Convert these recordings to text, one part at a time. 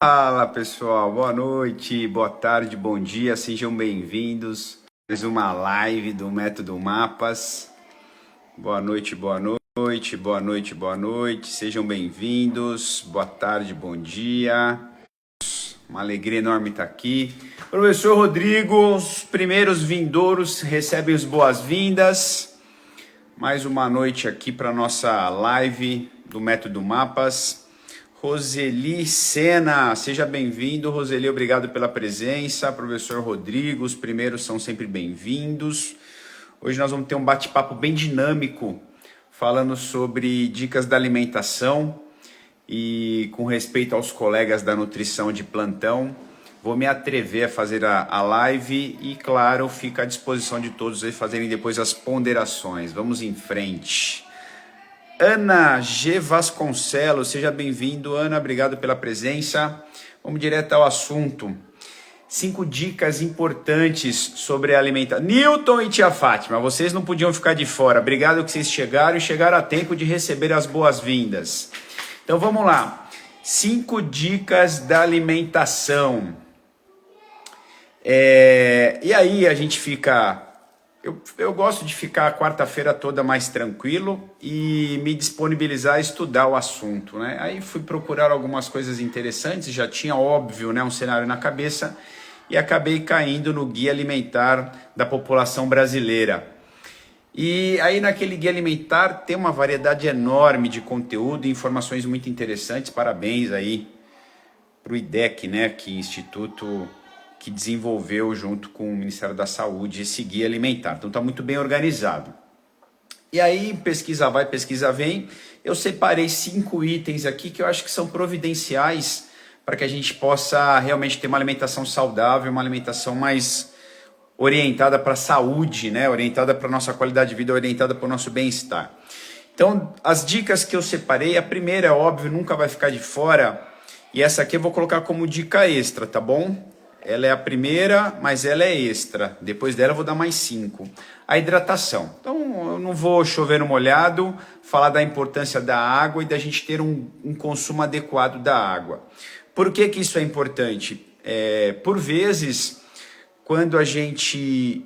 Fala pessoal, boa noite, boa tarde, bom dia, sejam bem-vindos. Mais uma live do Método Mapas. Boa noite, boa noite, boa noite, boa noite, sejam bem-vindos. Boa tarde, bom dia. Uma alegria enorme estar aqui. Professor Rodrigo, os primeiros vindouros recebem as boas-vindas. Mais uma noite aqui para nossa live do Método Mapas. Roseli Sena, seja bem-vindo. Roseli, obrigado pela presença. Professor Rodrigo, os primeiros são sempre bem-vindos. Hoje nós vamos ter um bate-papo bem dinâmico, falando sobre dicas da alimentação e com respeito aos colegas da nutrição de plantão. Vou me atrever a fazer a live e, claro, fica à disposição de todos aí fazerem depois as ponderações. Vamos em frente. Ana G. Vasconcelos, seja bem-vindo. Ana, obrigado pela presença. Vamos direto ao assunto. 5 dicas importantes sobre a alimentação. Newton e tia Fátima, vocês não podiam ficar de fora. Obrigado que vocês chegaram e chegaram a tempo de receber as boas-vindas. Então vamos lá. 5 dicas da alimentação. E aí a gente fica... Eu gosto de ficar a quarta-feira toda mais tranquilo e me disponibilizar a estudar o assunto, né? Aí fui procurar algumas coisas interessantes, já tinha, óbvio, né, um cenário na cabeça e acabei caindo no Guia Alimentar da População Brasileira. E aí naquele Guia Alimentar tem uma variedade enorme de conteúdo e informações muito interessantes. Parabéns aí para o IDEC, né, que é Instituto que desenvolveu junto com o Ministério da Saúde esse guia alimentar. Então está muito bem organizado. E aí, pesquisa vai, pesquisa vem, eu separei 5 itens aqui que eu acho que são providenciais para que a gente possa realmente ter uma alimentação saudável, uma alimentação mais orientada para a saúde, né? Orientada para a nossa qualidade de vida, orientada para o nosso bem-estar. Então, as dicas que eu separei, a primeira, é óbvio, nunca vai ficar de fora, e essa aqui eu vou colocar como dica extra, tá bom? Ela é a primeira, mas ela é extra. Depois dela eu vou dar mais 5. A hidratação. Então eu não vou chover no molhado, falar da importância da água e da gente ter um consumo adequado da água. Por que isso é importante? Por vezes, quando a gente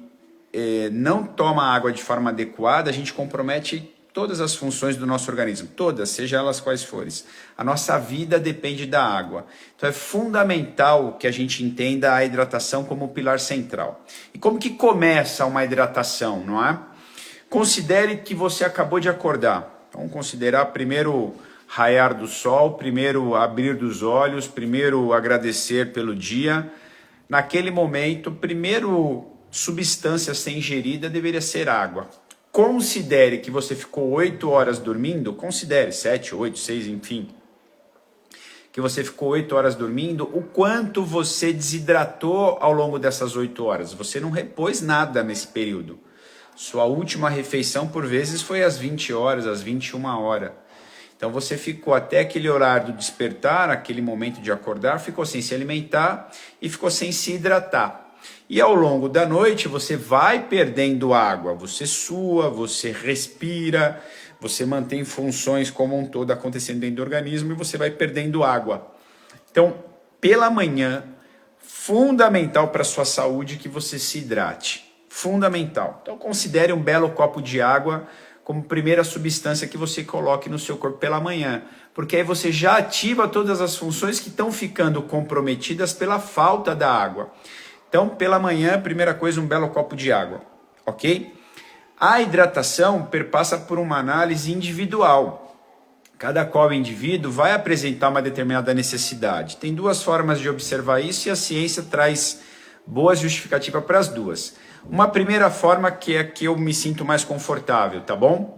não toma água de forma adequada, a gente compromete todas as funções do nosso organismo, todas, seja elas quais forem. A nossa vida depende da água. Então é fundamental que a gente entenda a hidratação como pilar central. E como que começa uma hidratação, não é? Considere que você acabou de acordar. Vamos considerar primeiro raiar do sol, primeiro abrir dos olhos, primeiro agradecer pelo dia. Naquele momento, primeiro substância a ser ingerida deveria ser água. Considere que você ficou 8 horas dormindo, considere 7, 8, 6, enfim, que você ficou 8 horas dormindo, o quanto você desidratou ao longo dessas 8 horas. Você não repôs nada nesse período. Sua última refeição, por vezes, foi às 20 horas, às 21 horas. Então você ficou até aquele horário do despertar, aquele momento de acordar, ficou sem se alimentar e ficou sem se hidratar. E ao longo da noite você vai perdendo água, você sua, você respira, você mantém funções como um todo acontecendo dentro do organismo e você vai perdendo água. Então, pela manhã, fundamental para a sua saúde que você se hidrate, fundamental. Então considere um belo copo de água como primeira substância que você coloque no seu corpo pela manhã, porque aí você já ativa todas as funções que estão ficando comprometidas pela falta da água. Então, pela manhã, primeira coisa, um belo copo de água, ok? A hidratação perpassa por uma análise individual. Cada qual indivíduo vai apresentar uma determinada necessidade. Tem 2 formas de observar isso e a ciência traz boas justificativas para as duas. Uma primeira forma que é que eu me sinto mais confortável, tá bom?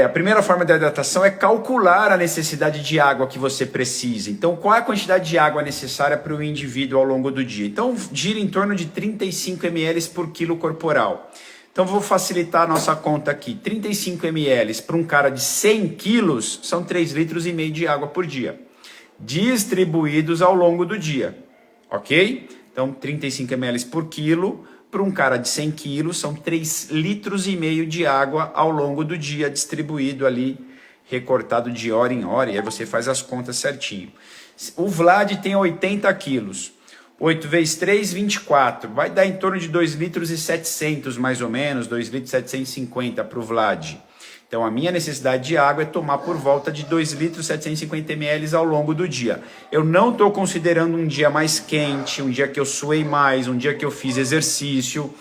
A primeira forma de hidratação é calcular a necessidade de água que você precisa. Então, qual é a quantidade de água necessária para o indivíduo ao longo do dia? Então, gira em torno de 35 ml por quilo corporal. Então, vou facilitar a nossa conta aqui. 35 ml para um cara de 100 quilos são 3,5 litros de água por dia, distribuídos ao longo do dia, ok? Então, 35 ml por quilo. Para um cara de 100 quilos, são 3,5 litros de água ao longo do dia, distribuído ali recortado de hora em hora, e aí você faz as contas certinho. O Vlad tem 80 quilos. 8 vezes 3, 24. Vai dar em torno de 2,7 litros mais ou menos, 2,750 para o Vlad. Então a minha necessidade de água é tomar por volta de 2,750 ml ao longo do dia. Eu não estou considerando um dia mais quente, um dia que eu suei mais, um dia que eu fiz exercício.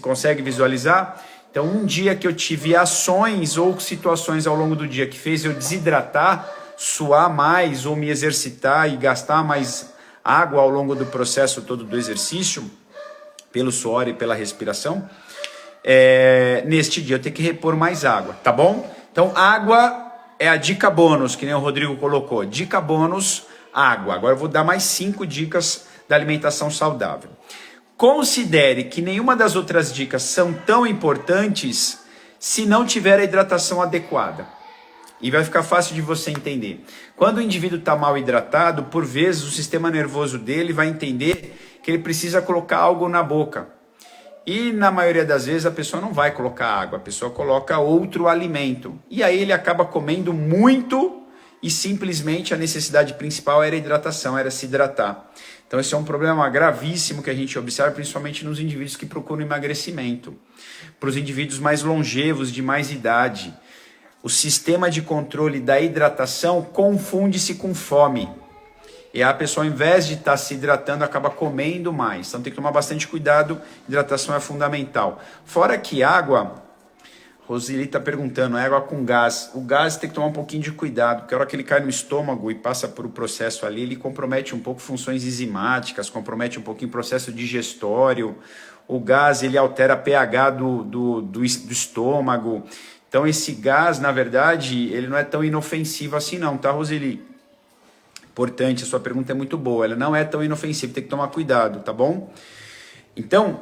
Consegue visualizar? Então um dia que eu tive ações ou situações ao longo do dia que fez eu desidratar, suar mais ou me exercitar e gastar mais água ao longo do processo todo do exercício, pelo suor e pela respiração, neste dia eu tenho que repor mais água, tá bom? Então água é a dica bônus, que nem o Rodrigo colocou, dica bônus, água. Agora eu vou dar mais 5 dicas da alimentação saudável. Considere que nenhuma das outras dicas são tão importantes se não tiver a hidratação adequada. E vai ficar fácil de você entender. Quando o indivíduo está mal hidratado, por vezes o sistema nervoso dele vai entender que ele precisa colocar algo na boca. E na maioria das vezes a pessoa não vai colocar água, a pessoa coloca outro alimento. E aí ele acaba comendo muito e simplesmente a necessidade principal era a hidratação, era se hidratar. Então esse é um problema gravíssimo que a gente observa, principalmente nos indivíduos que procuram emagrecimento. Para os indivíduos mais longevos, de mais idade. O sistema de controle da hidratação confunde-se com fome. E a pessoa, ao invés de estar se hidratando, acaba comendo mais. Então tem que tomar bastante cuidado, hidratação é fundamental. Fora que água, Roseli está perguntando, é água com gás. O gás tem que tomar um pouquinho de cuidado, porque a hora que ele cai no estômago e passa por o processo ali, ele compromete um pouco funções enzimáticas, compromete um pouquinho o processo digestório. O gás, ele altera pH do estômago. Então esse gás, na verdade, ele não é tão inofensivo assim não, tá, Roseli? Importante, a sua pergunta é muito boa, ela não é tão inofensiva, tem que tomar cuidado, tá bom? Então,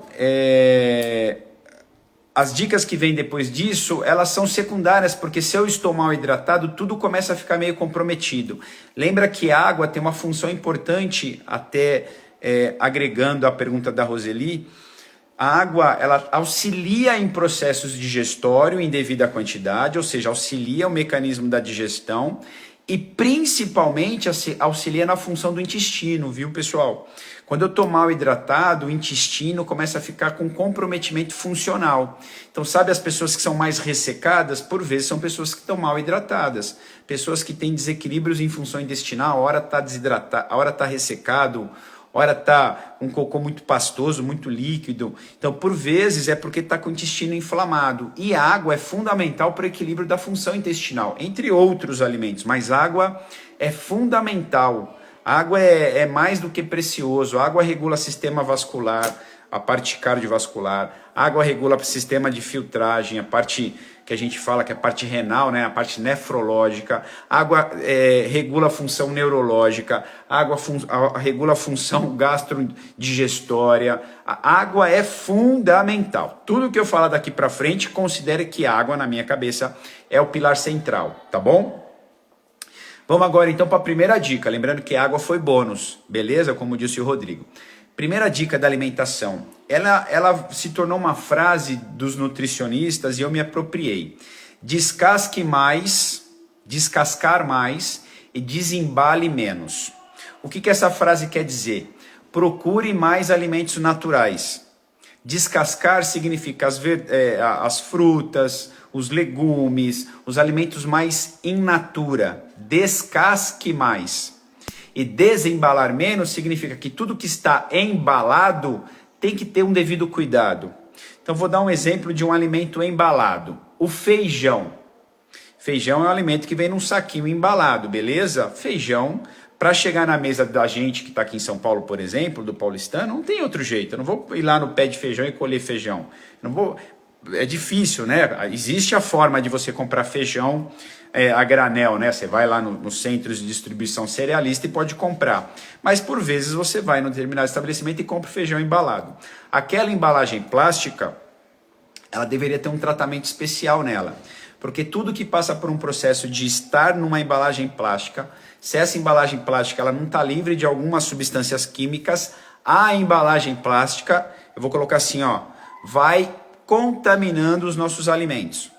as dicas que vêm depois disso, elas são secundárias, porque se eu estou mal hidratado, tudo começa a ficar meio comprometido. Lembra que a água tem uma função importante, até agregando a pergunta da Roseli. A água, ela auxilia em processos digestórios em devida quantidade, ou seja, auxilia o mecanismo da digestão e principalmente auxilia na função do intestino, viu, pessoal? Quando eu estou mal hidratado, o intestino começa a ficar com comprometimento funcional. Então, sabe, as pessoas que são mais ressecadas, por vezes são pessoas que estão mal hidratadas. Pessoas que têm desequilíbrios em função intestinal, a hora está desidratado, a hora está ressecado, ora está um cocô muito pastoso, muito líquido. Então, por vezes, é porque está com o intestino inflamado. E a água é fundamental para o equilíbrio da função intestinal, entre outros alimentos. Mas água é fundamental. A água é mais do que precioso. A água regula o sistema vascular, a parte cardiovascular. A água regula o sistema de filtragem, a parte que a gente fala que é a parte renal, né? A parte nefrológica. A água regula a função neurológica. A água regula a função gastrodigestória. A água é fundamental. Tudo que eu falar daqui para frente, considere que a água, na minha cabeça, é o pilar central, tá bom? Vamos agora então para a primeira dica, lembrando que a água foi bônus, beleza? Como disse o Rodrigo. Primeira dica da alimentação, ela se tornou uma frase dos nutricionistas e eu me apropriei. Descasque mais, descascar mais e desembale menos. O que essa frase quer dizer? Procure mais alimentos naturais. Descascar significa as frutas, os legumes, os alimentos mais in natura. Descasque mais. E desembalar menos significa que tudo que está embalado tem que ter um devido cuidado. Então vou dar um exemplo de um alimento embalado. O feijão. Feijão é um alimento que vem num saquinho embalado, beleza? Feijão, para chegar na mesa da gente que está aqui em São Paulo, por exemplo, do paulistano, não tem outro jeito. Eu não vou ir lá no pé de feijão e colher feijão. Não vou... É difícil, né? Existe a forma de você comprar feijão a granel, né? Você vai lá nos centros de distribuição cerealista e pode comprar. Mas por vezes você vai num determinado estabelecimento e compra feijão embalado. Aquela embalagem plástica, ela deveria ter um tratamento especial nela. Porque tudo que passa por um processo de estar numa embalagem plástica, se essa embalagem plástica ela não está livre de algumas substâncias químicas, a embalagem plástica, eu vou colocar assim, ó, vai contaminando os nossos alimentos.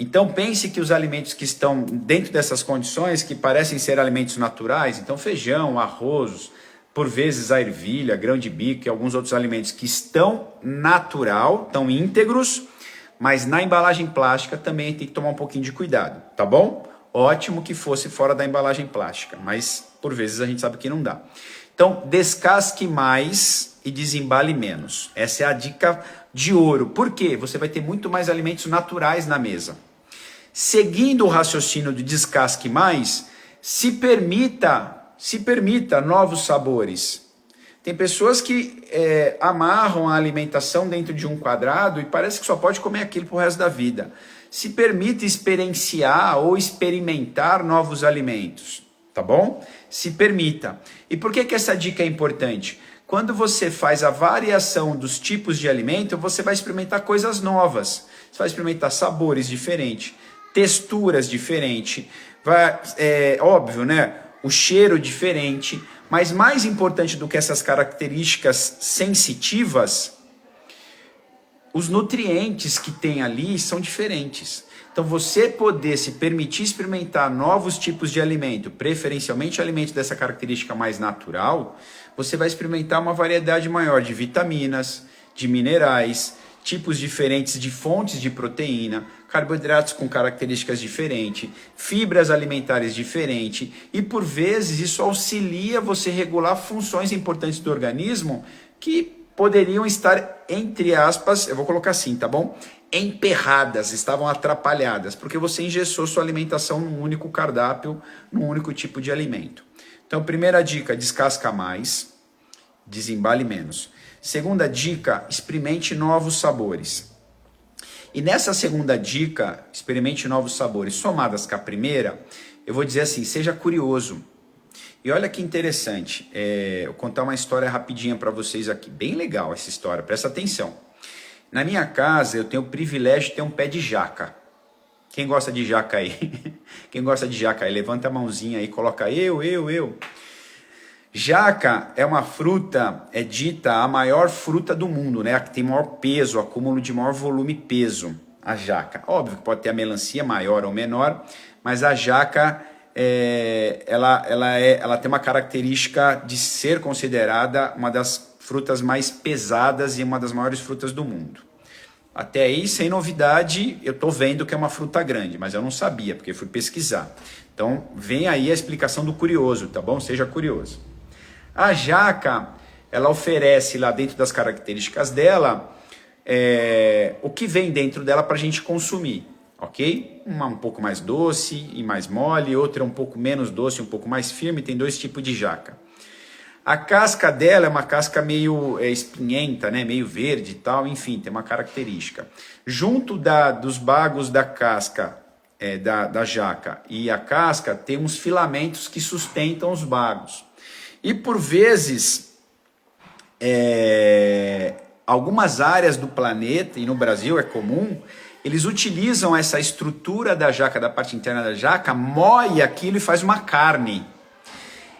Então pense que os alimentos que estão dentro dessas condições, que parecem ser alimentos naturais, então feijão, arroz, por vezes a ervilha, grão de bico e alguns outros alimentos que estão natural, estão íntegros, mas na embalagem plástica também tem que tomar um pouquinho de cuidado, tá bom? Ótimo que fosse fora da embalagem plástica, mas por vezes a gente sabe que não dá. Então, descasque mais e desembale menos. Essa é a dica de ouro. Por quê? Você vai ter muito mais alimentos naturais na mesa. Seguindo o raciocínio de descasque mais, se permita novos sabores. Tem pessoas que amarram a alimentação dentro de um quadrado e parece que só pode comer aquilo pro resto da vida. Se permita experienciar ou experimentar novos alimentos, tá bom? Se permita. E por que essa dica é importante? Quando você faz a variação dos tipos de alimento, você vai experimentar coisas novas. Você vai experimentar sabores diferentes, texturas diferentes, óbvio, né? O cheiro diferente, mas mais importante do que essas características sensitivas, os nutrientes que tem ali são diferentes. Então você poder se permitir experimentar novos tipos de alimento, preferencialmente alimentos dessa característica mais natural, você vai experimentar uma variedade maior de vitaminas, de minerais, tipos diferentes de fontes de proteína, carboidratos com características diferentes, fibras alimentares diferentes, e por vezes isso auxilia você regular funções importantes do organismo que poderiam estar, entre aspas, eu vou colocar assim, tá bom? Emperradas, estavam atrapalhadas, porque você engessou sua alimentação num único cardápio, num único tipo de alimento. Então, primeira dica, descasca mais, desembale menos. Segunda dica, experimente novos sabores. E nessa segunda dica, experimente novos sabores, somadas com a primeira, eu vou dizer assim, seja curioso. E olha que interessante, eu vou contar uma história rapidinha para vocês aqui, bem legal essa história, presta atenção. Na minha casa eu tenho o privilégio de ter um pé de jaca. Quem gosta de jaca aí? Quem gosta de jaca aí? Levanta a mãozinha aí, coloca eu. Jaca é uma fruta, é dita a maior fruta do mundo, né? A que tem maior peso, acúmulo de maior volume e peso, a jaca. Óbvio que pode ter a melancia maior ou menor, mas a jaca ela tem uma característica de ser considerada uma das frutas mais pesadas e uma das maiores frutas do mundo. Até aí, sem novidade, eu estou vendo que é uma fruta grande, mas eu não sabia, porque fui pesquisar. Então, vem aí a explicação do curioso, tá bom? Seja curioso. A jaca, ela oferece lá dentro das características dela, o que vem dentro dela para a gente consumir, ok? Uma um pouco mais doce e mais mole, outra um pouco menos doce, um pouco mais firme, tem dois tipos de jaca. A casca dela é uma casca meio espinhenta, né? Meio verde e tal, enfim, tem uma característica. Junto dos bagos da casca, da jaca e a casca, tem uns filamentos que sustentam os bagos. E por vezes, algumas áreas do planeta, e no Brasil é comum, eles utilizam essa estrutura da jaca, da parte interna da jaca, moe aquilo e faz uma carne.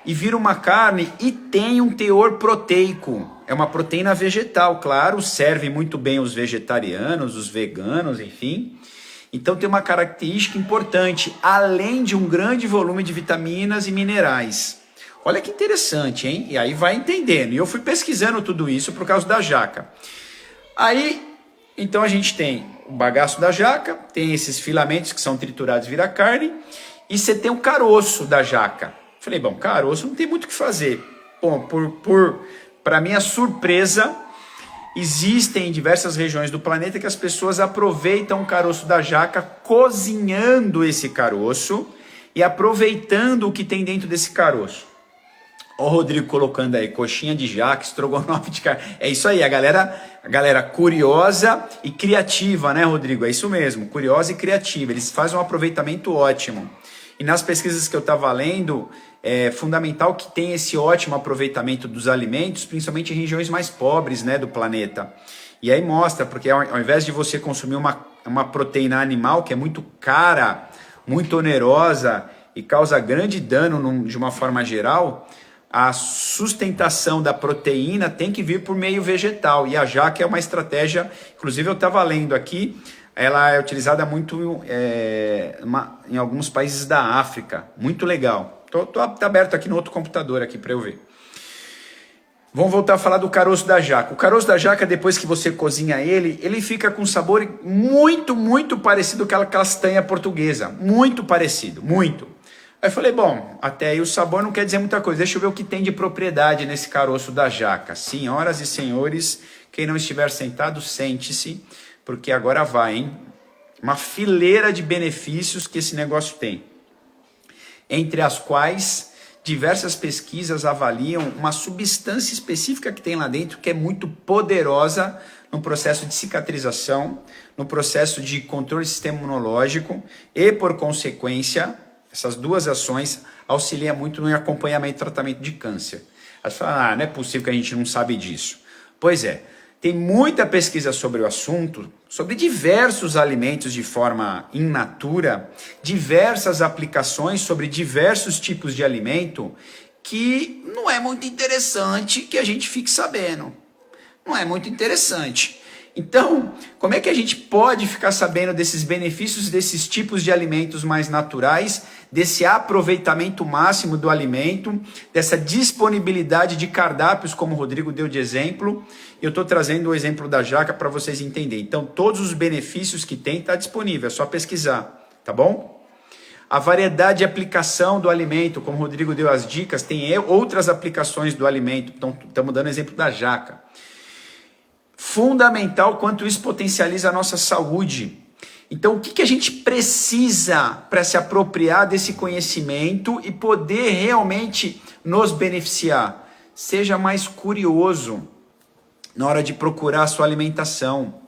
E vira uma carne e tem um teor proteico. É uma proteína vegetal, claro, serve muito bem os vegetarianos, os veganos, enfim. Então tem uma característica importante, além de um grande volume de vitaminas e minerais. Olha que interessante, hein? E aí vai entendendo. E eu fui pesquisando tudo isso por causa da jaca. Aí, então a gente tem o bagaço da jaca, tem esses filamentos que são triturados e vira carne, e você tem o caroço da jaca. Falei, bom, caroço não tem muito o que fazer. Bom, para minha surpresa, existem em diversas regiões do planeta que as pessoas aproveitam o caroço da jaca, cozinhando esse caroço e aproveitando o que tem dentro desse caroço. Ó o Rodrigo colocando aí, coxinha de jaca, estrogonofe de carne. É isso aí, a galera curiosa e criativa, né, Rodrigo? É isso mesmo, curiosa e criativa. Eles fazem um aproveitamento ótimo. E nas pesquisas que eu estava lendo, é fundamental que tenha esse ótimo aproveitamento dos alimentos, principalmente em regiões mais pobres, né, do planeta. E aí mostra, porque ao invés de você consumir uma proteína animal que é muito cara, muito onerosa e causa grande dano de uma forma geral, a sustentação da proteína tem que vir por meio vegetal. E a jaca é uma estratégia, inclusive eu estava lendo aqui, Ela é utilizada muito em alguns países da África. Muito legal. Tô aberto aqui no outro computador aqui para eu ver. Vamos voltar a falar do caroço da jaca. O caroço da jaca, depois que você cozinha ele fica com um sabor muito, muito parecido com aquela castanha portuguesa. Muito parecido, muito. Aí eu falei, bom, até aí o sabor não quer dizer muita coisa. Deixa eu ver o que tem de propriedade nesse caroço da jaca. Senhoras e senhores, quem não estiver sentado, sente-se, porque agora vai, hein? Uma fileira de benefícios que esse negócio tem. Entre as quais diversas pesquisas avaliam uma substância específica que tem lá dentro que é muito poderosa no processo de cicatrização, no processo de controle do sistema imunológico e, por consequência, essas duas ações auxiliam muito no acompanhamento e tratamento de câncer. Aí você fala, não é possível que a gente não sabe disso. Pois é, tem muita pesquisa sobre o assunto, sobre diversos alimentos de forma in natura, diversas aplicações sobre diversos tipos de alimento, que não é muito interessante que a gente fique sabendo. Não é muito interessante. Então, como é que a gente pode ficar sabendo desses benefícios desses tipos de alimentos mais naturais, desse aproveitamento máximo do alimento, dessa disponibilidade de cardápios, como o Rodrigo deu de exemplo? Eu estou trazendo o exemplo da jaca para vocês entenderem. Então, todos os benefícios que tem está disponível, é só pesquisar, tá bom? A variedade de aplicação do alimento, como o Rodrigo deu as dicas, tem outras aplicações do alimento. Então, estamos dando exemplo da jaca. Fundamental quanto isso potencializa a nossa saúde. Então, o que a gente precisa para se apropriar desse conhecimento e poder realmente nos beneficiar? Seja mais curioso na hora de procurar a sua alimentação.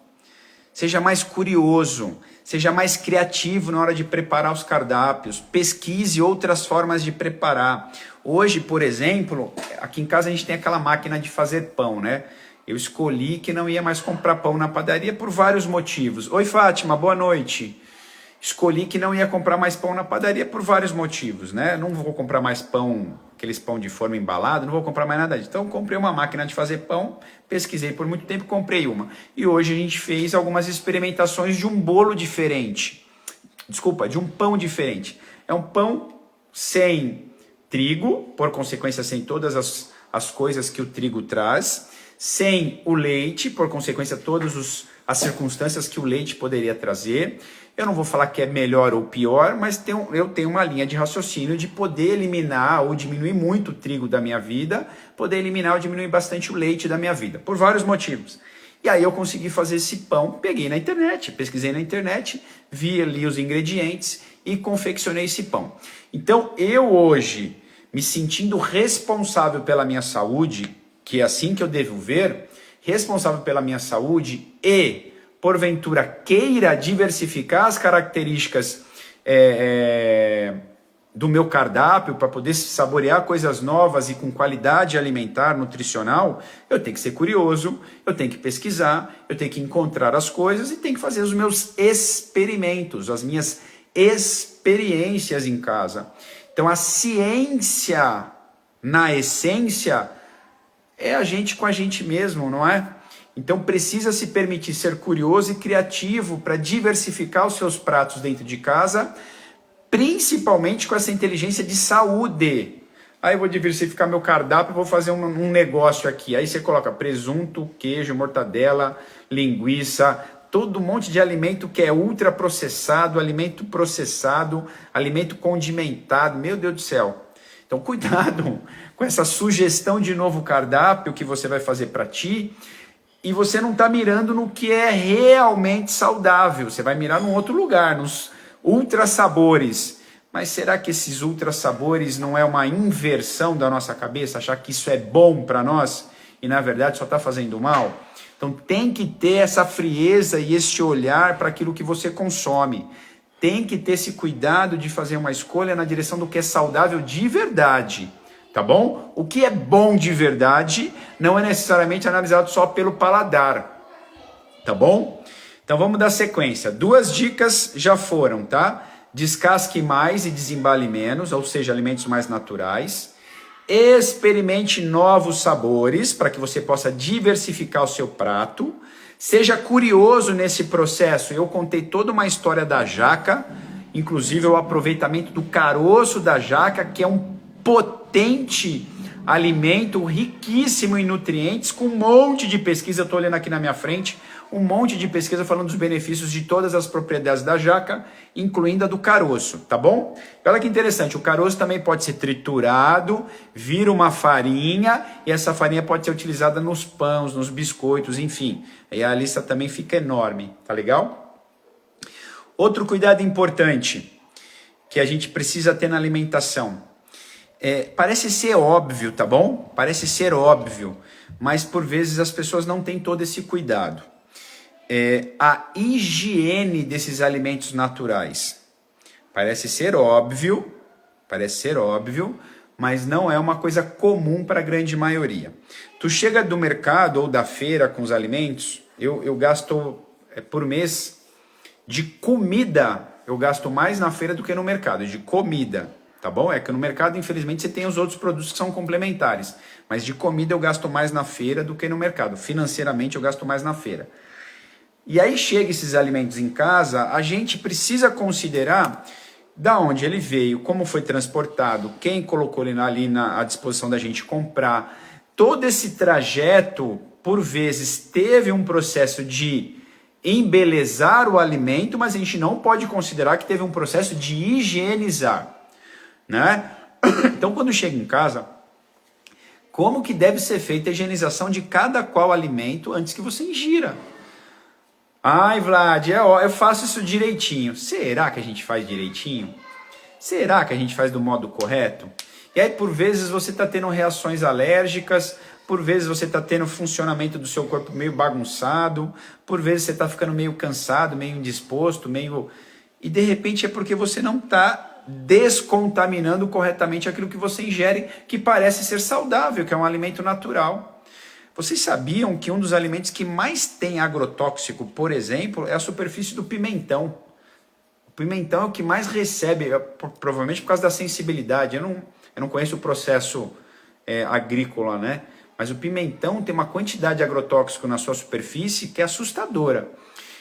Seja mais curioso, seja mais criativo na hora de preparar os cardápios. Pesquise outras formas de preparar. Hoje, por exemplo, aqui em casa a gente tem aquela máquina de fazer pão, né? Eu escolhi que não ia mais comprar pão na padaria por vários motivos. Oi, Fátima, boa noite. Escolhi que não ia comprar mais pão na padaria por vários motivos, né? Não vou comprar mais pão, aqueles pão de forma embalado, não vou comprar mais nada disso. Então, comprei uma máquina de fazer pão, pesquisei por muito tempo, comprei uma. E hoje a gente fez algumas experimentações de um bolo diferente. Desculpa, de um pão diferente. É um pão sem trigo, por consequência, sem todas as coisas que o trigo traz, sem o leite, por consequência, todas as circunstâncias que o leite poderia trazer. Eu não vou falar que é melhor ou pior, mas eu tenho uma linha de raciocínio de poder eliminar ou diminuir muito o trigo da minha vida, poder eliminar ou diminuir bastante o leite da minha vida, por vários motivos. E aí eu consegui fazer esse pão, peguei na internet, pesquisei na internet, vi ali os ingredientes e confeccionei esse pão. Então, eu hoje, me sentindo responsável pela minha saúde, que é assim que eu devo ver, responsável pela minha saúde e, porventura, queira diversificar as características do meu cardápio para poder saborear coisas novas e com qualidade alimentar, nutricional, eu tenho que ser curioso, eu tenho que pesquisar, eu tenho que encontrar as coisas e tenho que fazer os meus experimentos, as minhas experiências em casa. Então, a ciência, na essência, é a gente com a gente mesmo, não é? Então precisa se permitir ser curioso e criativo para diversificar os seus pratos dentro de casa, principalmente com essa inteligência de saúde. Aí eu vou diversificar meu cardápio, vou fazer um negócio aqui. Aí você coloca presunto, queijo, mortadela, linguiça, todo um monte de alimento que é ultraprocessado, alimento processado, alimento condimentado. Meu Deus do céu. Então cuidado com essa sugestão de novo cardápio que você vai fazer para ti e você não está mirando no que é realmente saudável. Você vai mirar num outro lugar, nos ultra sabores. Mas será que esses ultra sabores não é uma inversão da nossa cabeça? Achar que isso é bom para nós e na verdade só está fazendo mal? Então tem que ter essa frieza e esse olhar para aquilo que você consome. Tem que ter esse cuidado de fazer uma escolha na direção do que é saudável de verdade, tá bom? O que é bom de verdade não é necessariamente analisado só pelo paladar, tá bom? Então vamos dar sequência. 2 dicas já foram, tá? Descasque mais e desembale menos, ou seja, alimentos mais naturais. Experimente novos sabores para que você possa diversificar o seu prato. Seja curioso nesse processo. Eu contei toda uma história da jaca, inclusive o aproveitamento do caroço da jaca, que é um potente alimento, riquíssimo em nutrientes, com um monte de pesquisa. Eu estou olhando aqui na minha frente, um monte de pesquisa falando dos benefícios de todas as propriedades da jaca, incluindo a do caroço, tá bom? Olha que interessante, o caroço também pode ser triturado, vira uma farinha, e essa farinha pode ser utilizada nos pães, nos biscoitos, enfim. Aí a lista também fica enorme, tá legal? Outro cuidado importante que a gente precisa ter na alimentação. Parece ser óbvio, tá bom? Parece ser óbvio, mas por vezes as pessoas não têm todo esse cuidado. A higiene desses alimentos naturais. Parece ser óbvio, mas não é uma coisa comum para a grande maioria. Tu chega do mercado ou da feira com os alimentos, eu gasto por mês de comida, eu gasto mais na feira do que no mercado, de comida. Tá bom? É que no mercado, infelizmente, você tem os outros produtos que são complementares. Mas de comida eu gasto mais na feira do que no mercado. Financeiramente eu gasto mais na feira. E aí chega esses alimentos em casa, a gente precisa considerar da onde ele veio, como foi transportado, quem colocou ele ali à disposição da gente comprar. Todo esse trajeto, por vezes, teve um processo de embelezar o alimento, mas a gente não pode considerar que teve um processo de higienizar. Né? Então, quando chega em casa, como que deve ser feita a higienização de cada qual alimento antes que você ingira? Ai, Vlad, eu faço isso direitinho. Será que a gente faz direitinho? Será que a gente faz do modo correto? E aí, por vezes, você está tendo reações alérgicas, por vezes você está tendo funcionamento do seu corpo meio bagunçado, por vezes você está ficando meio cansado, meio indisposto, E de repente é porque você não está descontaminando corretamente aquilo que você ingere, que parece ser saudável, que é um alimento natural. Vocês sabiam que um dos alimentos que mais tem agrotóxico, por exemplo, é a superfície do pimentão? O pimentão é o que mais recebe, provavelmente por causa da sensibilidade. Eu não conheço o processo agrícola, né? Mas o pimentão tem uma quantidade de agrotóxico na sua superfície que é assustadora.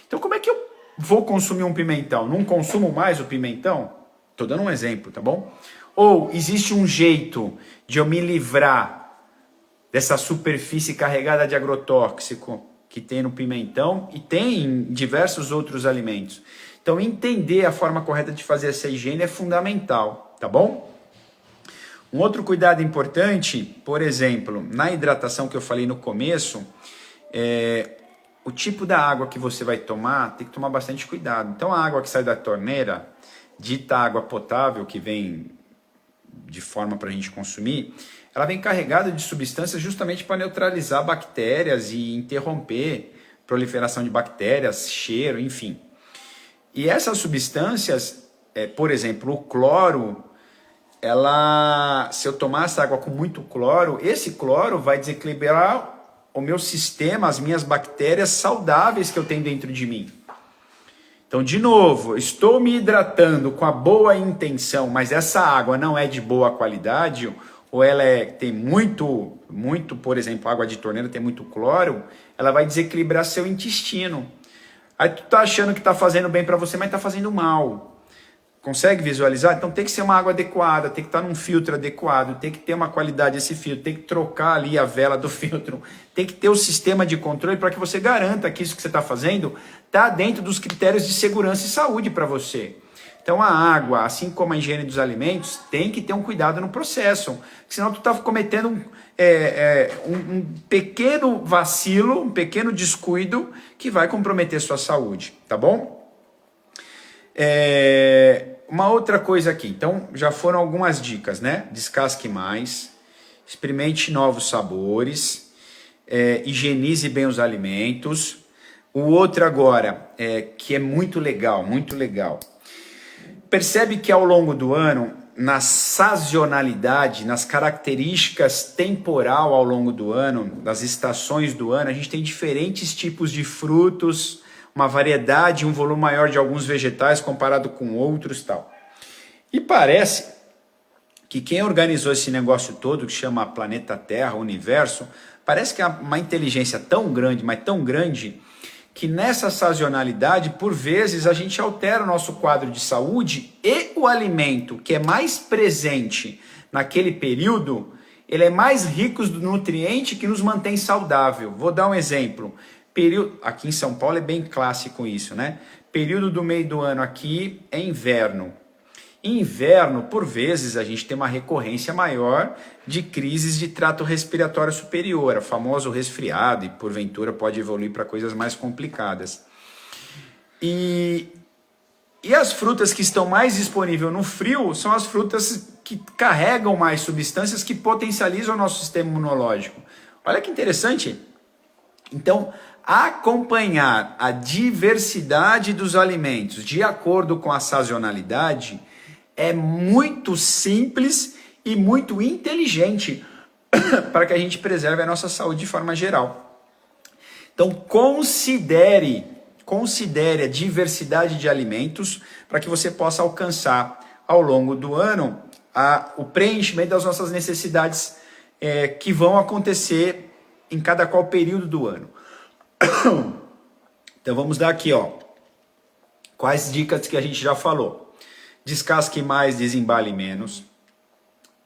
Então como é que eu vou consumir um pimentão? Não consumo mais o pimentão? Estou dando um exemplo, tá bom? Ou existe um jeito de eu me livrar dessa superfície carregada de agrotóxico que tem no pimentão e tem em diversos outros alimentos. Então, entender a forma correta de fazer essa higiene é fundamental, tá bom? Um outro cuidado importante, por exemplo, na hidratação que eu falei no começo, o tipo da água que você vai tomar, tem que tomar bastante cuidado. Então, a água que sai da torneira, dita água potável, que vem de forma para a gente consumir, ela vem carregada de substâncias justamente para neutralizar bactérias e interromper proliferação de bactérias, cheiro, enfim. E essas substâncias, por exemplo, o cloro, se eu tomar essa água com muito cloro, esse cloro vai desequilibrar o meu sistema, as minhas bactérias saudáveis que eu tenho dentro de mim. Então, de novo, estou me hidratando com a boa intenção, mas essa água não é de boa qualidade, ou ela tem muito, por exemplo, água de torneira tem muito cloro, ela vai desequilibrar seu intestino. Aí tu tá achando que tá fazendo bem para você, mas tá fazendo mal. Consegue visualizar? Então tem que ser uma água adequada, tem que estar num filtro adequado, tem que ter uma qualidade desse filtro, tem que trocar ali a vela do filtro, tem que ter o sistema de controle para que você garanta que isso que você está fazendo está dentro dos critérios de segurança e saúde para você. Então a água, assim como a higiene dos alimentos, tem que ter um cuidado no processo, senão tu está cometendo um pequeno vacilo, um pequeno descuido que vai comprometer sua saúde, tá bom? Uma outra coisa aqui, então já foram algumas dicas, né? Descasque mais, experimente novos sabores, higienize bem os alimentos. O outro agora, que é muito legal, percebe que ao longo do ano, na sazonalidade, nas características temporal ao longo do ano, das estações do ano, a gente tem diferentes tipos de frutos, uma variedade, um volume maior de alguns vegetais comparado com outros e tal. E parece que quem organizou esse negócio todo, que chama Planeta Terra, Universo, parece que é uma inteligência tão grande, mas tão grande, que nessa sazonalidade, por vezes, a gente altera o nosso quadro de saúde e o alimento que é mais presente naquele período, ele é mais rico do nutriente que nos mantém saudável. Vou dar um exemplo. Aqui em São Paulo é bem clássico isso, né? Período do meio do ano aqui é inverno. Em inverno, por vezes, a gente tem uma recorrência maior de crises de trato respiratório superior, o famoso resfriado, e porventura pode evoluir para coisas mais complicadas. E as frutas que estão mais disponíveis no frio são as frutas que carregam mais substâncias que potencializam o nosso sistema imunológico. Olha que interessante. Então, acompanhar a diversidade dos alimentos de acordo com a sazonalidade é muito simples e muito inteligente para que a gente preserve a nossa saúde de forma geral. Então, considere a diversidade de alimentos para que você possa alcançar ao longo do ano o preenchimento das nossas necessidades que vão acontecer em cada qual período do ano. Então vamos dar aqui, ó, quais dicas que a gente já falou. Descasque mais, desembale menos.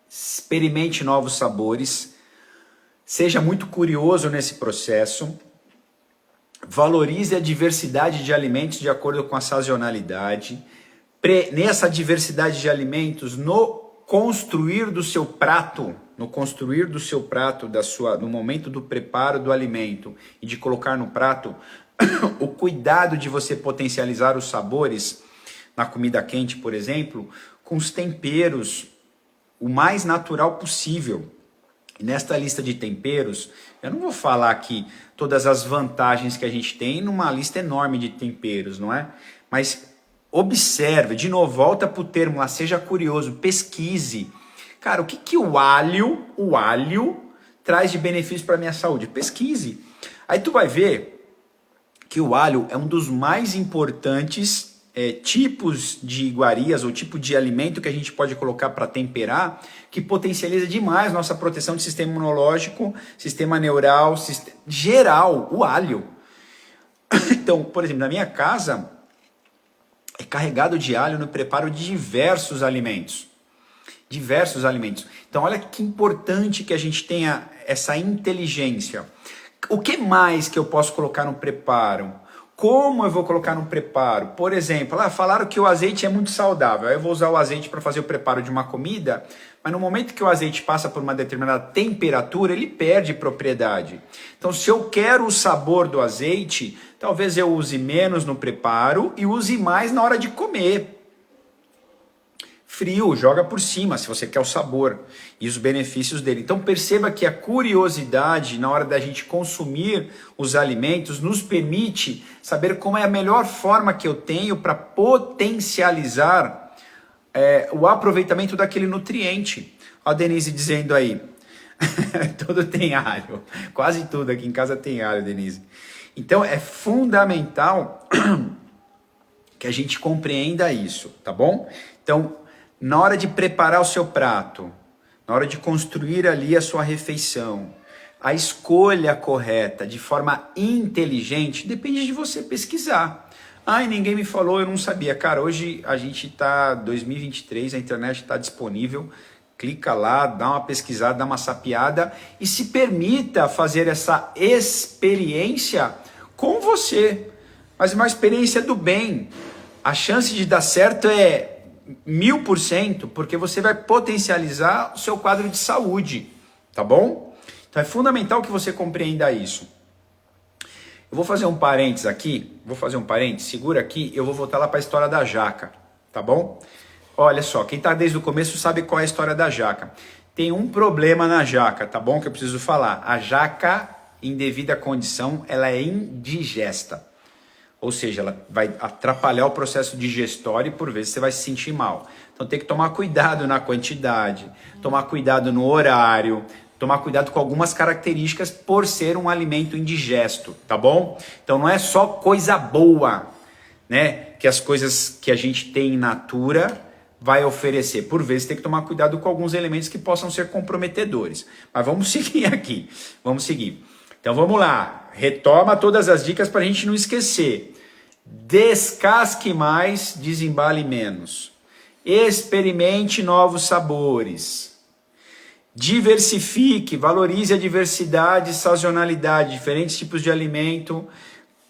Experimente novos sabores. Seja muito curioso nesse processo. Valorize a diversidade de alimentos de acordo com a sazonalidade. Nessa diversidade de alimentos, no construir do seu prato, no momento do preparo do alimento e de colocar no prato, o cuidado de você potencializar os sabores na comida quente, por exemplo, com os temperos o mais natural possível. E nesta lista de temperos, eu não vou falar aqui todas as vantagens que a gente tem numa lista enorme de temperos, não é? Mas observe, de novo, volta para o termo lá, seja curioso, pesquise. Cara, o que o alho traz de benefício para a minha saúde? Pesquise. Aí tu vai ver que o alho é um dos mais importantes tipos de iguarias ou tipo de alimento que a gente pode colocar para temperar, que potencializa demais nossa proteção de sistema imunológico, sistema neural, geral, o alho. Então, por exemplo, na minha casa é carregado de alho no preparo de diversos alimentos. Então, olha que importante que a gente tenha essa inteligência. O que mais que eu posso colocar no preparo? Como eu vou colocar no preparo? Por exemplo, falaram que o azeite é muito saudável. Aí eu vou usar o azeite para fazer o preparo de uma comida, mas no momento que o azeite passa por uma determinada temperatura, ele perde propriedade. Então, se eu quero o sabor do azeite, talvez eu use menos no preparo e use mais na hora de comer. Frio, joga por cima, se você quer o sabor e os benefícios dele. Então perceba que a curiosidade na hora da gente consumir os alimentos nos permite saber como é a melhor forma que eu tenho para potencializar o aproveitamento daquele nutriente. Ó a Denise dizendo aí, tudo tem alho, quase tudo aqui em casa tem alho, Denise. Então é fundamental que a gente compreenda isso, tá bom? Então, na hora de preparar o seu prato, na hora de construir ali a sua refeição, a escolha correta, de forma inteligente, depende de você pesquisar. Ai, ninguém me falou, eu não sabia. Cara, hoje a gente está 2023, a internet está disponível. Clica lá, dá uma pesquisada, dá uma sapiada e se permita fazer essa experiência com você. Mas uma experiência do bem. A chance de dar certo é 1000%, porque você vai potencializar o seu quadro de saúde, tá bom? Então é fundamental que você compreenda isso. Eu vou fazer um parênteses aqui, segura aqui, eu vou voltar lá para a história da jaca, tá bom? Olha só, quem tá desde o começo sabe qual é a história da jaca. Tem um problema na jaca, tá bom? Que eu preciso falar. A jaca, em devida condição, ela é indigesta. Ou seja, ela vai atrapalhar o processo digestório e por vezes você vai se sentir mal. Então tem que tomar cuidado na quantidade, tomar cuidado no horário, tomar cuidado com algumas características por ser um alimento indigesto, tá bom? Então não é só coisa boa, né? Que as coisas que a gente tem in natura vai oferecer. Por vezes tem que tomar cuidado com alguns elementos que possam ser comprometedores. Mas vamos seguir aqui, vamos seguir. Então vamos lá, retoma todas as dicas para a gente não esquecer. Descasque mais, desembale menos. Experimente novos sabores. Diversifique, valorize a diversidade, sazonalidade, diferentes tipos de alimento,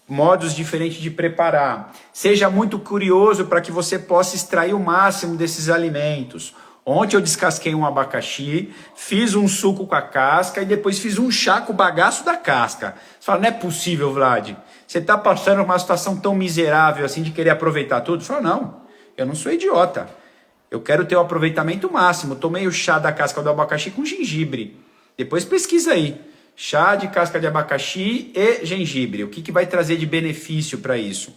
modos diferentes de preparar. Seja muito curioso para que você possa extrair o máximo desses alimentos. Ontem eu descasquei um abacaxi, fiz um suco com a casca e depois fiz um chá com o bagaço da casca. Você fala, não é possível, Vlad. Você está passando uma situação tão miserável assim de querer aproveitar tudo? Você fala, não, eu não sou idiota. Eu quero ter o aproveitamento máximo. Tomei o chá da casca do abacaxi com gengibre. Depois pesquisa aí. Chá de casca de abacaxi e gengibre. O que vai trazer de benefício para isso?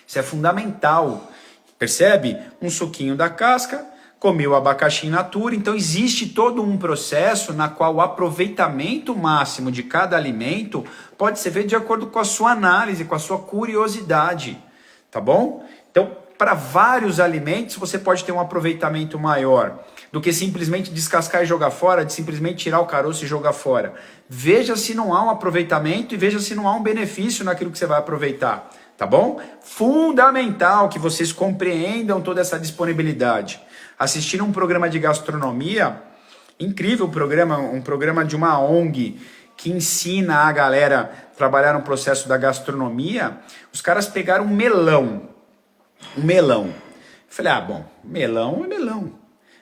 Isso é fundamental. Percebe? Um suquinho da casca, comi o abacaxi in natura. Então existe todo um processo na qual o aproveitamento máximo de cada alimento pode ser feito de acordo com a sua análise, com a sua curiosidade. Tá bom? Então, para vários alimentos, você pode ter um aproveitamento maior do que simplesmente descascar e jogar fora, de simplesmente tirar o caroço e jogar fora. Veja se não há um aproveitamento e veja se não há um benefício naquilo que você vai aproveitar, tá bom? Fundamental que vocês compreendam toda essa disponibilidade. Assistir um programa de gastronomia, incrível programa, um programa de uma ONG que ensina a galera a trabalhar no processo da gastronomia. Os caras pegaram um melão. Falei, bom, melão é melão.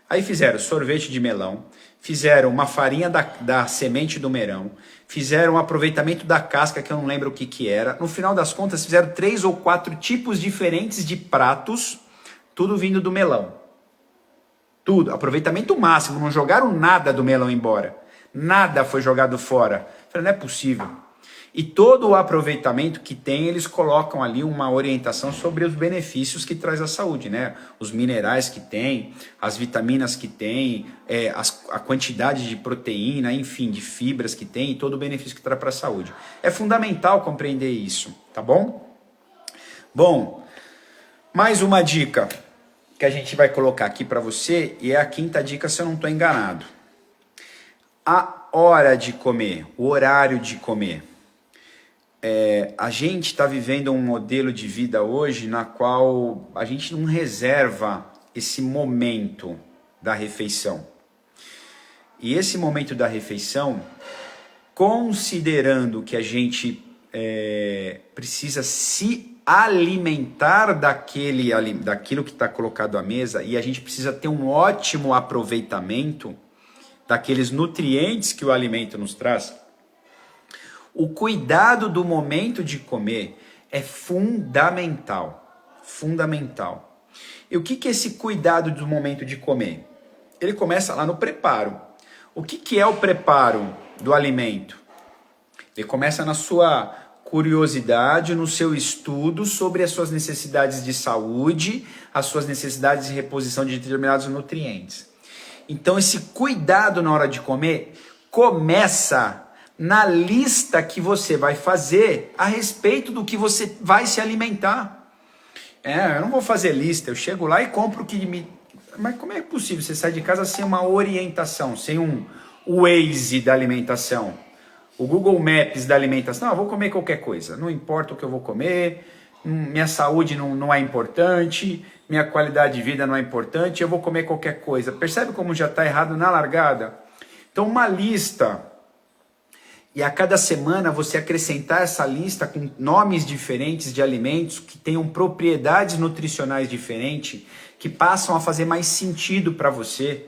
Aí fizeram sorvete de melão, fizeram uma farinha da semente do melão, fizeram um aproveitamento da casca, que eu não lembro o que era. No final das contas, fizeram 3 ou 4 tipos diferentes de pratos, tudo vindo do melão. Tudo, aproveitamento máximo, não jogaram nada do melão embora. Nada foi jogado fora. Falei, não é possível. E todo o aproveitamento que tem, eles colocam ali uma orientação sobre os benefícios que traz a saúde, né? Os minerais que tem, as vitaminas que tem, a quantidade de proteína, enfim, de fibras que tem e todo o benefício que traz para a saúde. É fundamental compreender isso, tá bom? Bom, mais uma dica que a gente vai colocar aqui para você, e é a 5ª dica, se eu não estou enganado. A hora de comer, o horário de comer. A gente está vivendo um modelo de vida hoje na qual a gente não reserva esse momento da refeição. E esse momento da refeição, considerando que a gente precisa se alimentar daquilo que está colocado à mesa, e a gente precisa ter um ótimo aproveitamento daqueles nutrientes que o alimento nos traz, o cuidado do momento de comer é fundamental. Fundamental. E o que é esse cuidado do momento de comer? Ele começa lá no preparo. O que é o preparo do alimento? Ele começa na sua curiosidade, no seu estudo sobre as suas necessidades de saúde, as suas necessidades de reposição de determinados nutrientes. Então esse cuidado na hora de comer começa na lista que você vai fazer a respeito do que você vai se alimentar. Eu não vou fazer lista, eu chego lá e compro o que me... Mas como é possível você sair de casa sem uma orientação, sem um Waze da alimentação, o Google Maps da alimentação? Não, eu vou comer qualquer coisa, não importa o que eu vou comer, minha saúde não é importante, minha qualidade de vida não é importante, eu vou comer qualquer coisa. Percebe como já está errado na largada? Então uma lista... E a cada semana você acrescentar essa lista com nomes diferentes de alimentos que tenham propriedades nutricionais diferentes, que passam a fazer mais sentido para você.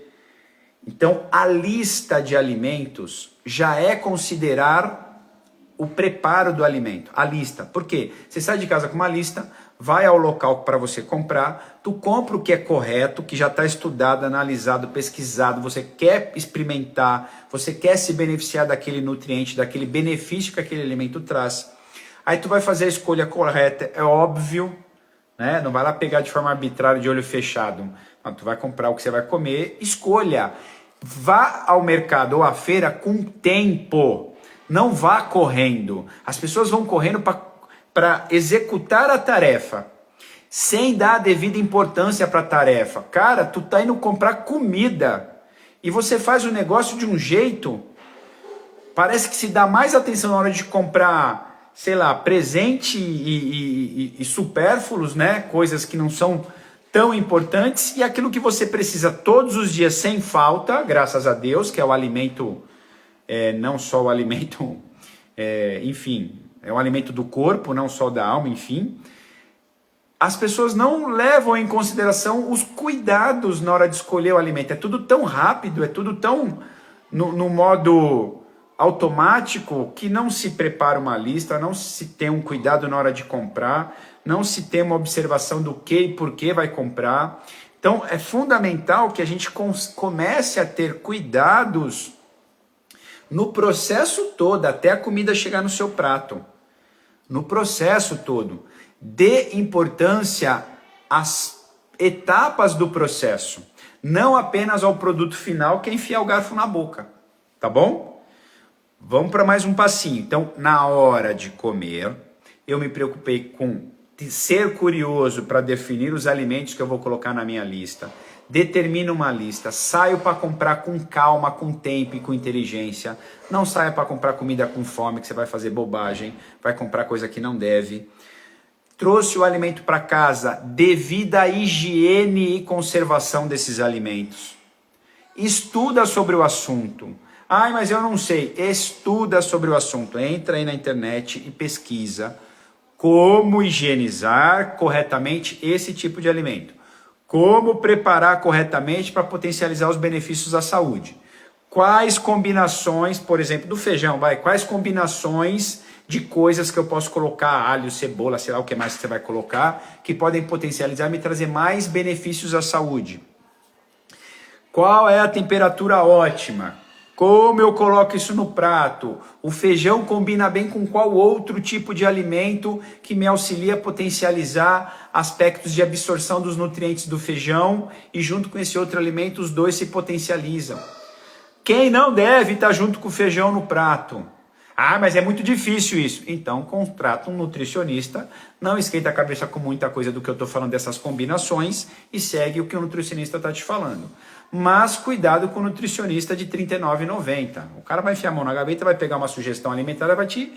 Então, a lista de alimentos já é considerar o preparo do alimento. A lista. Por quê? Você sai de casa com uma lista, vai ao local para você comprar, tu compra o que é correto, que já está estudado, analisado, pesquisado, você quer experimentar, você quer se beneficiar daquele nutriente, daquele benefício que aquele alimento traz. Aí tu vai fazer a escolha correta, é óbvio, né? Não vai lá pegar de forma arbitrária, de olho fechado. Não, tu vai comprar o que você vai comer, escolha. Vá ao mercado ou à feira com tempo, não vá correndo. As pessoas vão correndo para executar a tarefa, sem dar a devida importância para a tarefa. Cara, tu tá indo comprar comida e você faz o negócio de um jeito Parece que se dá mais atenção na hora de comprar, sei lá, presente e supérfluos, né? Coisas que não são tão importantes, e aquilo que você precisa todos os dias sem falta, graças a Deus, que é o alimento, não só o alimento, enfim, é um alimento do corpo, não só da alma, enfim. As pessoas não levam em consideração os cuidados na hora de escolher o alimento. É tudo tão rápido, é tudo tão no modo automático que não se prepara uma lista, não se tem um cuidado na hora de comprar, não se tem uma observação do que e por que vai comprar. Então é fundamental que a gente comece a ter cuidados no processo todo, até a comida chegar no seu prato. No processo todo. Dê importância às etapas do processo, não apenas ao produto final, que é enfiar o garfo na boca, tá bom? Vamos para mais um passinho. Então, na hora de comer, eu me preocupei com ser curioso para definir os alimentos que eu vou colocar na minha lista. Determino uma lista, saio para comprar com calma, com tempo e com inteligência. Não saia para comprar comida com fome, que você vai fazer bobagem, vai comprar coisa que não deve. Trouxe o alimento para casa, devida à higiene e conservação desses alimentos. Estuda sobre o assunto. Ai, mas eu não sei. Estuda sobre o assunto. Entra aí na internet e pesquisa como higienizar corretamente esse tipo de alimento. Como preparar corretamente para potencializar os benefícios à saúde. Quais combinações, por exemplo, do feijão, quais combinações de coisas que eu posso colocar, alho, cebola, sei lá o que mais que você vai colocar, que podem potencializar e me trazer mais benefícios à saúde. Qual é a temperatura ótima? Como eu coloco isso no prato? O feijão combina bem com qual outro tipo de alimento que me auxilia a potencializar aspectos de absorção dos nutrientes do feijão, e junto com esse outro alimento os dois se potencializam. Quem não deve estar junto com o feijão no prato? Ah, mas é muito difícil isso. Então, contrata um nutricionista, não esquenta a cabeça com muita coisa do que eu estou falando dessas combinações e segue o que o nutricionista está te falando. Mas cuidado com o nutricionista de R$ 39,90. O cara vai enfiar a mão na gaveta, vai pegar uma sugestão alimentar e vai te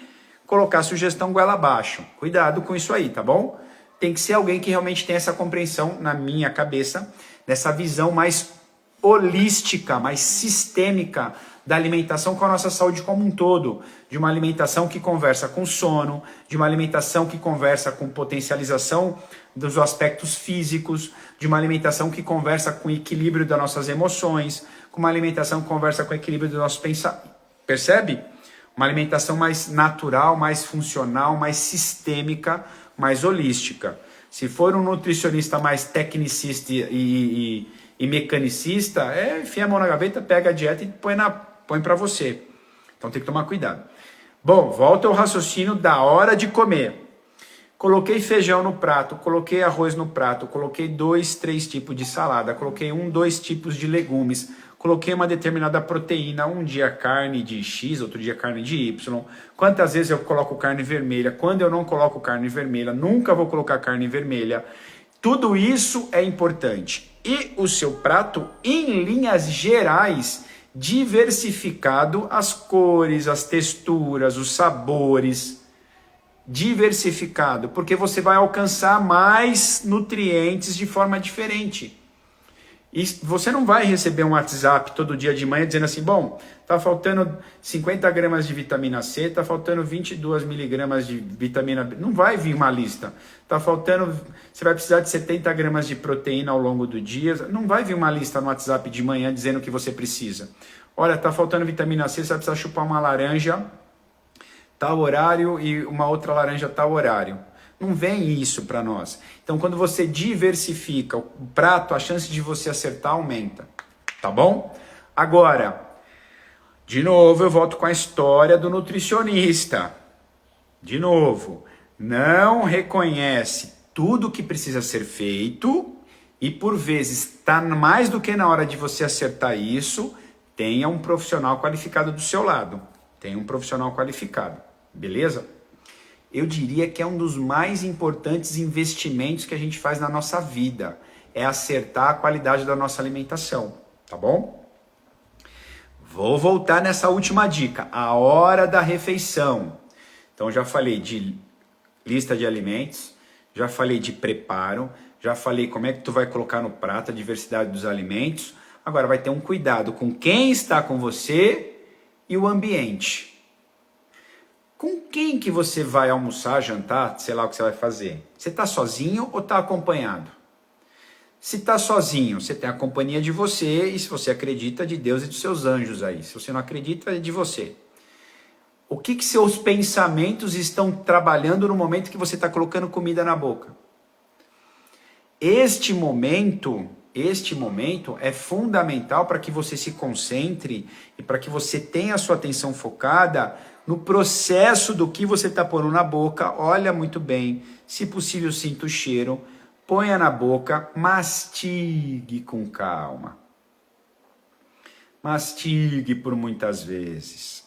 colocar a sugestão goela abaixo. Cuidado com isso aí, tá bom? Tem que ser alguém que realmente tem essa compreensão, na minha cabeça, dessa visão mais holística, mais sistêmica da alimentação com a nossa saúde como um todo, de uma alimentação que conversa com sono, de uma alimentação que conversa com potencialização dos aspectos físicos, de uma alimentação que conversa com o equilíbrio das nossas emoções, com uma alimentação que conversa com o equilíbrio do nosso pensamento. Percebe? Uma alimentação mais natural, mais funcional, mais sistêmica, mais holística. Se for um nutricionista mais tecnicista e mecanicista, enfia a mão na gaveta, pega a dieta e põe para você. Então tem que tomar cuidado. Bom, volta ao raciocínio da hora de comer. Coloquei feijão no prato, coloquei arroz no prato, coloquei 2, 3 tipos de salada, coloquei 1, 2 tipos de legumes, coloquei uma determinada proteína, um dia carne de X, outro dia carne de Y. Quantas vezes eu coloco carne vermelha? Quando eu não coloco carne vermelha, nunca vou colocar carne vermelha. Tudo isso é importante. E o seu prato, em linhas gerais, diversificado, as cores, as texturas, os sabores, diversificado, porque você vai alcançar mais nutrientes de forma diferente. E você não vai receber um WhatsApp todo dia de manhã dizendo assim, bom, tá faltando 50 gramas de vitamina C, tá faltando 22 miligramas de vitamina B. Não vai vir uma lista. Tá faltando, você vai precisar de 70 gramas de proteína ao longo do dia. Não vai vir uma lista no WhatsApp de manhã dizendo o que você precisa. Olha, tá faltando vitamina C, você vai precisar chupar uma laranja tal horário e uma outra laranja tal horário. Não vem isso para nós. Então, quando você diversifica o prato, a chance de você acertar aumenta. Tá bom? Agora, de novo, eu volto com a história do nutricionista. De novo, não reconhece tudo que precisa ser feito e, por vezes, está mais do que na hora de você acertar isso, tenha um profissional qualificado do seu lado. Tenha um profissional qualificado. Beleza? Eu diria que é um dos mais importantes investimentos que a gente faz na nossa vida. É acertar a qualidade da nossa alimentação, tá bom? Vou voltar nessa última dica, a hora da refeição. Então já falei de lista de alimentos, já falei de preparo, já falei como é que tu vai colocar no prato a diversidade dos alimentos. Agora vai ter um cuidado com quem está com você e o ambiente. Com quem que você vai almoçar, jantar, sei lá o que você vai fazer? Você está sozinho ou está acompanhado? Se está sozinho, você tem a companhia de você, e se você acredita, de Deus e dos seus anjos aí. Se você não acredita, é de você. O que seus pensamentos estão trabalhando no momento que você está colocando comida na boca? Este momento é fundamental para que você se concentre e para que você tenha a sua atenção focada no processo do que você está pondo na boca. Olha muito bem, se possível sinta o cheiro, ponha na boca, mastigue com calma. Mastigue por muitas vezes.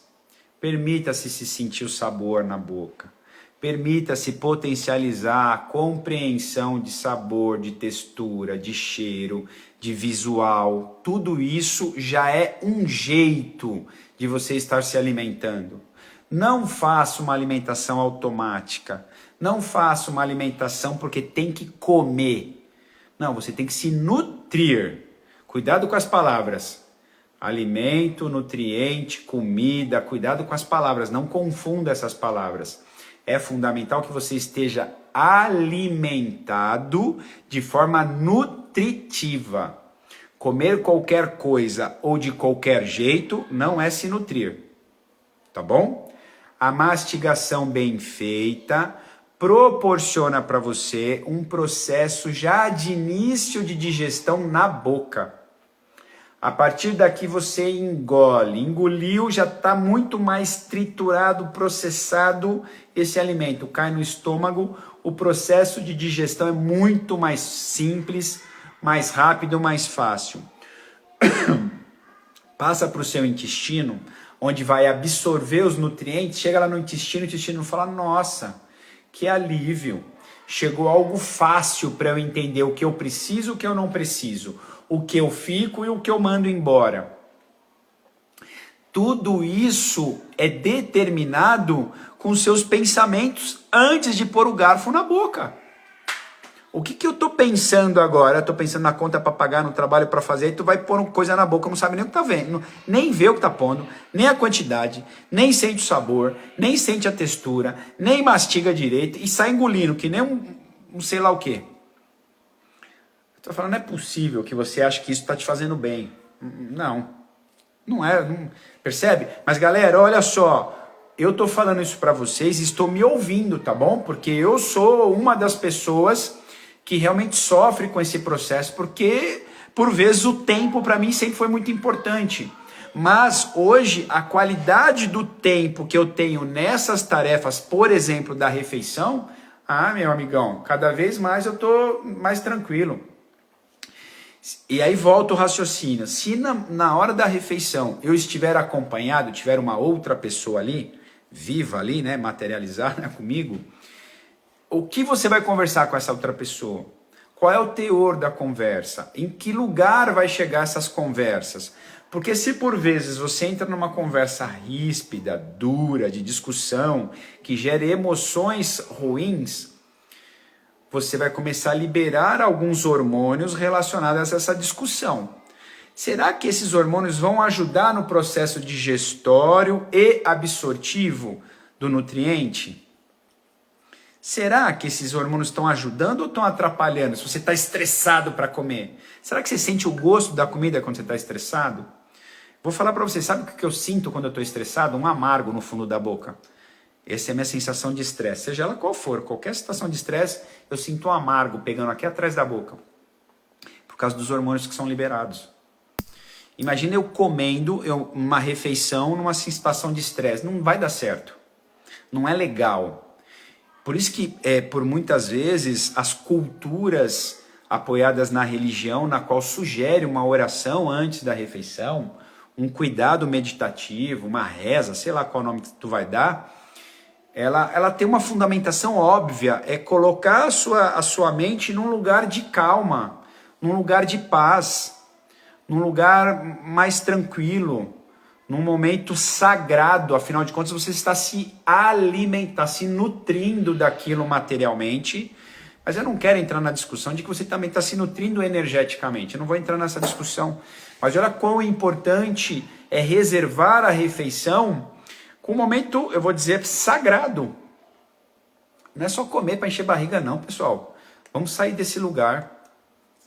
Permita-se se sentir o sabor na boca. Permita-se potencializar a compreensão de sabor, de textura, de cheiro, de visual. Tudo isso já é um jeito de você estar se alimentando. Não faça uma alimentação automática. Não faça uma alimentação porque tem que comer. Não, você tem que se nutrir. Cuidado com as palavras. Alimento, nutriente, comida. Cuidado com as palavras. Não confunda essas palavras. É fundamental que você esteja alimentado de forma nutritiva. Comer qualquer coisa ou de qualquer jeito não é se nutrir. Tá bom? A mastigação bem feita proporciona para você um processo já de início de digestão na boca. A partir daqui você engole, engoliu, já está muito mais triturado, processado esse alimento. Cai no estômago, o processo de digestão é muito mais simples, mais rápido, mais fácil. Passa para o seu intestino, onde vai absorver os nutrientes, chega lá no intestino, o intestino fala, nossa, que alívio, chegou algo fácil para eu entender o que eu preciso, o que eu não preciso, o que eu fico e o que eu mando embora. Tudo isso é determinado com seus pensamentos antes de pôr o garfo na boca. O que eu estou pensando agora? Estou pensando na conta para pagar, no trabalho para fazer, e tu vai pôr uma coisa na boca, não sabe nem o que está vendo, nem vê o que está pondo, nem a quantidade, nem sente o sabor, nem sente a textura, nem mastiga direito e sai engolindo, que nem um sei lá o quê. Estou falando, não é possível que você ache que isso está te fazendo bem. Não, não é, não, percebe? Mas galera, olha só, eu estou falando isso para vocês e estou me ouvindo, tá bom? Porque eu sou uma das pessoas que realmente sofre com esse processo, porque por vezes o tempo para mim sempre foi muito importante. Mas hoje a qualidade do tempo que eu tenho nessas tarefas, por exemplo, da refeição, meu amigão, cada vez mais eu estou mais tranquilo. E aí volta o raciocínio. Se na hora da refeição eu estiver acompanhado, tiver uma outra pessoa ali, viva ali, né, materializada comigo, o que você vai conversar com essa outra pessoa? Qual é o teor da conversa? Em que lugar vai chegar essas conversas? Porque se por vezes você entra numa conversa ríspida, dura, de discussão, que gera emoções ruins, você vai começar a liberar alguns hormônios relacionados a essa discussão. Será que esses hormônios vão ajudar no processo digestório e absortivo do nutriente? Será que esses hormônios estão ajudando ou estão atrapalhando? Se você está estressado para comer, será que você sente o gosto da comida quando você está estressado? Vou falar para você, sabe o que eu sinto quando eu estou estressado? Um amargo no fundo da boca. Essa é a minha sensação de estresse, seja ela qual for, qualquer situação de estresse, eu sinto um amargo pegando aqui atrás da boca, por causa dos hormônios que são liberados. Imagina eu comendo uma refeição numa situação de estresse, não vai dar certo, não é legal. Por isso que, por muitas vezes, as culturas apoiadas na religião, na qual sugere uma oração antes da refeição, um cuidado meditativo, uma reza, sei lá qual nome que tu vai dar, ela tem uma fundamentação óbvia, é colocar a sua mente num lugar de calma, num lugar de paz, num lugar mais tranquilo, num momento sagrado, afinal de contas você está se alimentando, se nutrindo daquilo materialmente, mas eu não quero entrar na discussão de que você também está se nutrindo energeticamente, eu não vou entrar nessa discussão, mas olha quão importante é reservar a refeição com um momento, eu vou dizer, sagrado. Não é só comer para encher barriga não, pessoal, vamos sair desse lugar,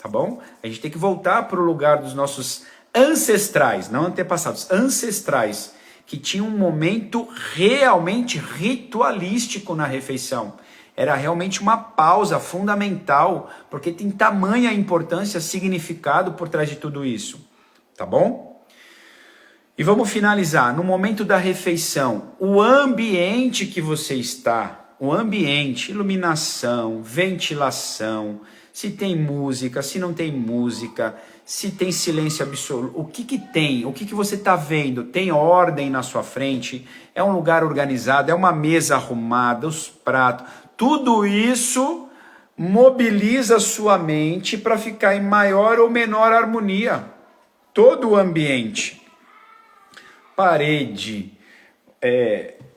tá bom? A gente tem que voltar para o lugar dos nossos ancestrais, não antepassados, ancestrais, que tinham um momento realmente ritualístico na refeição. Era realmente uma pausa fundamental, porque tem tamanha importância, significado por trás de tudo isso. Tá bom? E vamos finalizar. No momento da refeição, o ambiente que você está, o ambiente, iluminação, ventilação, se tem música, se não tem música, se tem silêncio absoluto, o que tem? O que você está vendo? Tem ordem na sua frente? É um lugar organizado? É uma mesa arrumada? Os pratos? Tudo isso mobiliza sua mente para ficar em maior ou menor harmonia. Todo o ambiente. Parede.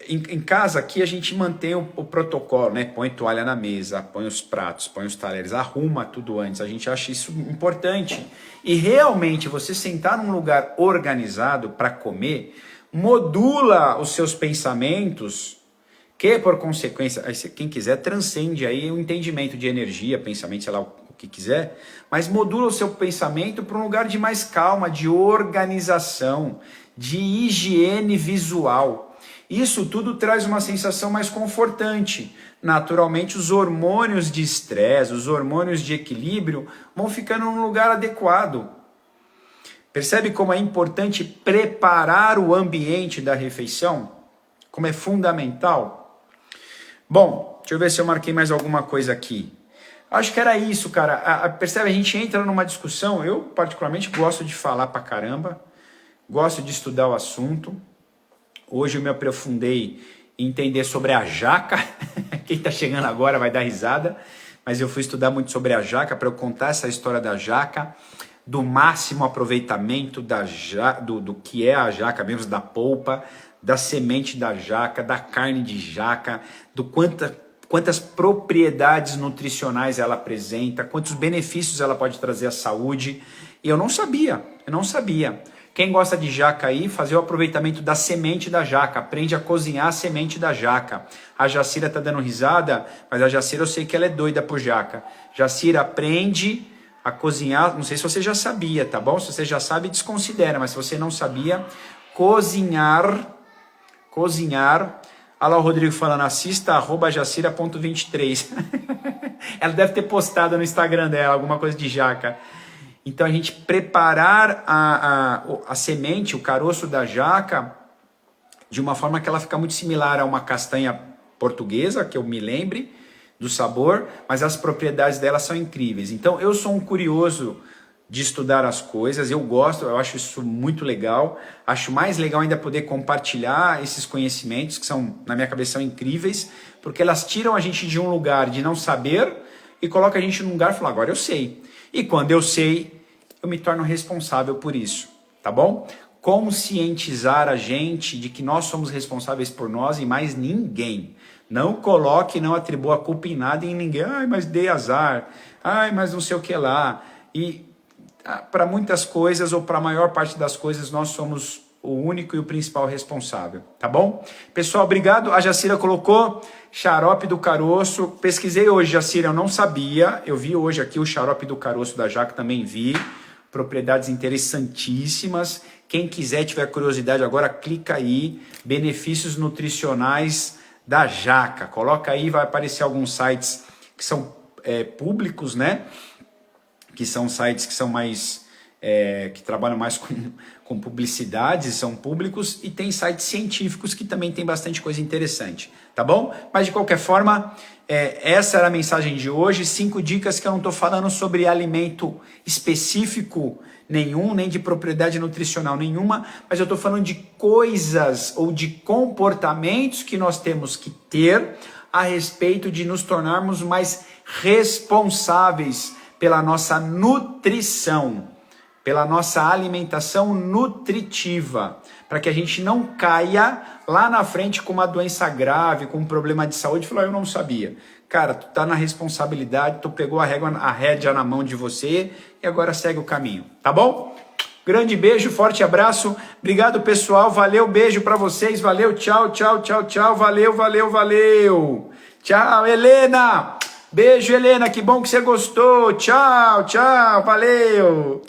Em casa aqui a gente mantém o protocolo, né? Põe toalha na mesa, põe os pratos, põe os talheres, arruma tudo antes. A gente acha isso importante. E realmente você sentar num lugar organizado para comer, modula os seus pensamentos, que por consequência, quem quiser transcende aí o entendimento de energia, pensamento, sei lá o que quiser, mas modula o seu pensamento para um lugar de mais calma, de organização, de higiene visual. Isso tudo traz uma sensação mais confortante. Naturalmente, os hormônios de estresse, os hormônios de equilíbrio vão ficando num lugar adequado. Percebe como é importante preparar o ambiente da refeição? Como é fundamental? Bom, deixa eu ver se eu marquei mais alguma coisa aqui. Acho que era isso, cara. Percebe, a gente entra numa discussão, eu particularmente gosto de falar pra caramba, gosto de estudar o assunto. Hoje eu me aprofundei em entender sobre a jaca. Quem está chegando agora vai dar risada. Mas eu fui estudar muito sobre a jaca para eu contar essa história da jaca, do máximo aproveitamento do que é a jaca, mesmo da polpa, da semente da jaca, da carne de jaca, do quantas propriedades nutricionais ela apresenta, quantos benefícios ela pode trazer à saúde. E eu não sabia. Quem gosta de jaca aí, fazer o aproveitamento da semente da jaca, aprende a cozinhar a semente da jaca. A Jacira tá dando risada, mas a Jacira eu sei que ela é doida por jaca. Jacira, aprende a cozinhar, não sei se você já sabia, tá bom? Se você já sabe, desconsidera, mas se você não sabia, cozinhar. Olha lá o Rodrigo falando, assista @jacira.23. Ela deve ter postado no Instagram dela alguma coisa de jaca. Então a gente preparar a semente, o caroço da jaca, de uma forma que ela fica muito similar a uma castanha portuguesa, que eu me lembre do sabor, mas as propriedades dela são incríveis. Então eu sou um curioso de estudar as coisas, eu gosto, eu acho isso muito legal. Acho mais legal ainda poder compartilhar esses conhecimentos, que são, na minha cabeça, são incríveis, porque elas tiram a gente de um lugar de não saber e colocam a gente num lugar e falam, agora eu sei. E quando eu sei, eu me torno responsável por isso, tá bom? Conscientizar a gente de que nós somos responsáveis por nós e mais ninguém. Não coloque, não atribua a culpa em nada e em ninguém. Ai, mas dei azar. Ai, mas não sei o que lá. E para muitas coisas, ou para a maior parte das coisas, nós somos o único e o principal responsável, tá bom? Pessoal, obrigado. A Jacira colocou xarope do caroço. Pesquisei hoje, Jacira, eu não sabia. Eu vi hoje aqui o xarope do caroço da jaca, também vi. Propriedades interessantíssimas. Quem quiser, tiver curiosidade agora, clica aí. Benefícios nutricionais da jaca. Coloca aí, vai aparecer alguns sites que são públicos, né? Que são sites que são mais... que trabalham mais com publicidade, são públicos, e tem sites científicos que também tem bastante coisa interessante, tá bom? Mas de qualquer forma, essa era a mensagem de hoje, 5 dicas que eu não estou falando sobre alimento específico nenhum, nem de propriedade nutricional nenhuma, mas eu estou falando de coisas ou de comportamentos que nós temos que ter a respeito de nos tornarmos mais responsáveis pela nossa nutrição, pela nossa alimentação nutritiva, para que a gente não caia lá na frente com uma doença grave, com um problema de saúde, e falar, eu não sabia. Cara, tu tá na responsabilidade, tu pegou a rédea na mão de você e agora segue o caminho, tá bom? Grande beijo, forte abraço, obrigado pessoal, valeu, beijo para vocês, valeu, tchau, tchau, tchau, tchau, valeu, valeu, valeu. Tchau, Helena, beijo Helena, que bom que você gostou, tchau, tchau, valeu.